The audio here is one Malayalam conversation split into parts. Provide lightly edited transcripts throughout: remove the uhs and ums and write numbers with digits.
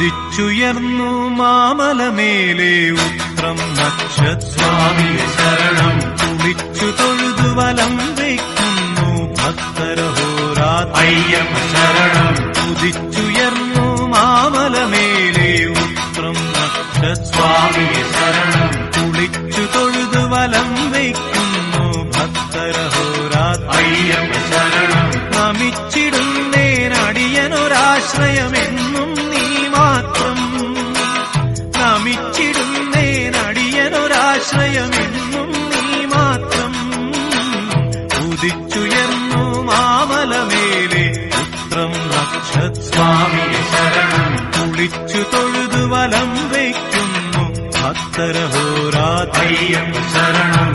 ഉദിച്ചുയർന്നു മാമലമേലെ ഉത്രം നക്ഷസ്വാമിയെ ശരണം. കുളിച്ചു തൊഴുതു വലം വയ്ക്കുന്നു ഭക്തരഹോരാത്രയ്യപ്പ ശരണം. ഉദിച്ചുയർന്നു മാമലമേലെ ഉത്രം നക്ഷസ്വാമിയെ ശരണം. കുളിച്ചു തൊഴുതു വലം വയ്ക്കുന്നു ഭക്തരഹോരാത്രയ്യപ്പ ശരണം. നമിച്ചിടുന്നേനടിയനൊരാശ്രയമെന്നും നീ മാത്രം. നമിച്ചിടുന്നേനടിയനൊരാശ്രയമെന്നും നീ മാത്രം. ഉദിച്ചുയർന്നു മാമലമേലെ ഉത്രം നക്ഷസ്വാമിയെ ശരണം. കുളിച്ചു തൊഴുതു വലം വയ്ക്കുന്നു ഭക്തരഹോരാത്രയ്യപ്പ ശരണം.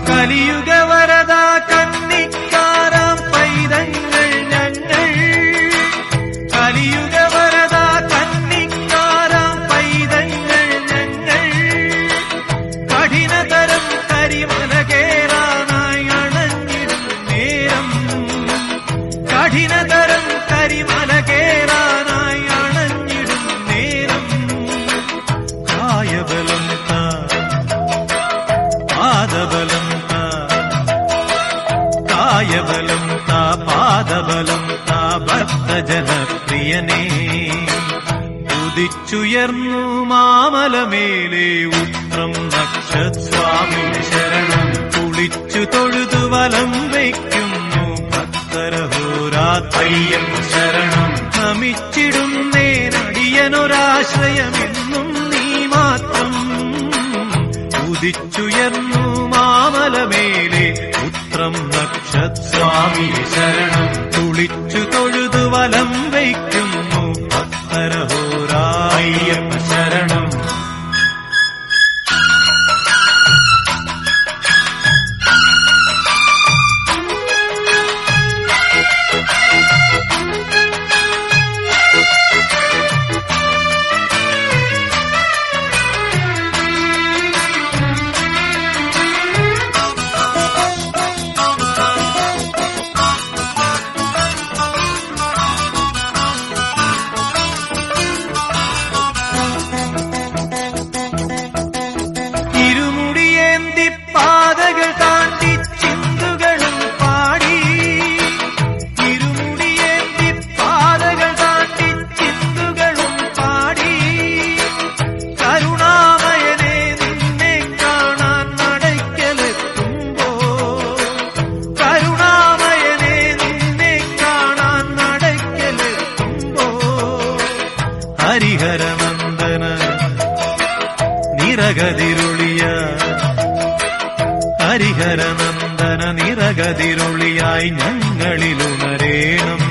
കലിയുഗവരദ കന്നിക്കാരാം പൈതങ്ങൾ ഞങ്ങൾ. കലിയുഗവരദ കന്നിക്കാരാം പൈതങ്ങൾ ഞങ്ങൾ. കഠിനതരം കരിമല കേറാനായി അണഞ്ഞിടും നേരം. കഠിനതരം കരിമല കേറാനായി അണഞ്ഞിടും നേരം. കായബലം പാദബലം കായബലം താ പാദബലം താ ഭക്തജനപ്രിയനേ. ഉദിച്ചുയർന്നു മാമലമേലെ ഉത്രം നക്ഷസ്വാമിയെ ശരണം. കുളിച്ചു തൊഴുതു വലം വയ്ക്കുന്നു ഭക്തരഹോരാത്രയ്യപ്പ ശരണം. നമിച്ചിടുന്നേനടിയനൊരാശ്രയമെന്നും നീ മാത്രം. ഉദിച്ചുയർന്നു മാമലമേലെ ഉത്രം നക്ഷസ്വാമിയെ ശരണം. കുളിച്ചു തൊഴുതു വലം വയ്ക്കുന്നു ഭക്തരഹോരാത്രയ്യപ്പ ശരണം. പാതകൾ താണ്ടി ചിന്തുകളും പാടി. ഇരുമുടിയേന്തി പാതകൾ താണ്ടി ചിന്തുകളും പാടി. കരുണാമയനെ നിന്നെ കാണാൻ നടയ്ക്കലെത്തുമ്പോ. കരുണാമയനെ നിന്നെ കാണാൻ നടയ്ക്കലെത്തുമ്പോ. ഹരിഹരനന്ദന നിറകതിരുളിയ ഹരിഹരനന്ദന നിറകതിരുളിയായി ഞങ്ങളിലുണരേണം.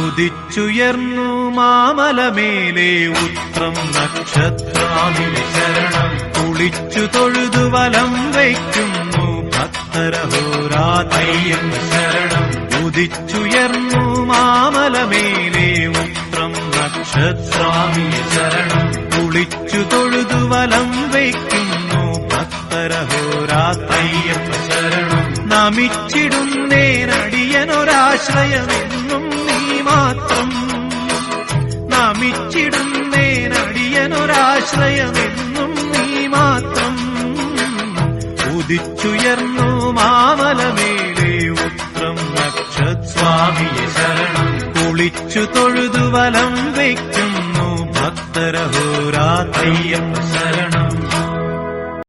ഉദിച്ചുയർന്നു മാമലമേലെ ഉത്രം നക്ഷസ്വാമിയെ ശരണം. കുളിച്ചു തൊഴുതു വലം വയ്ക്കുന്നു ഭക്തരഹോരാത്രയ്യപ്പ ശരണം. ഉദിച്ചുയർന്നു മാമലമേലെ ഉത്രം നക്ഷസ്വാമിയെ ശരണം. കുളിച്ചു തൊഴുതു വലം വയ്ക്കുന്നു ഭക്തരഹോരാത്രയ്യപ്പ ശരണം. നമിച്ചിടുന്നേനടിയനൊരാശ്രയമെന്നും നീ മാത്രം. നമിച്ചിടുന്നേനടിയനൊരാശ്രയമെന്നും നീ മാത്രം. ഉദിച്ചുയർന്നു മാമലമേലെ ഉത്രം നക്ഷസ്വാമിയെ ശരണം. കുളിച്ചു തൊഴുതു വലം വയ്ക്കുന്നു ഭക്തരഹോരാത്രയ്യപ്പ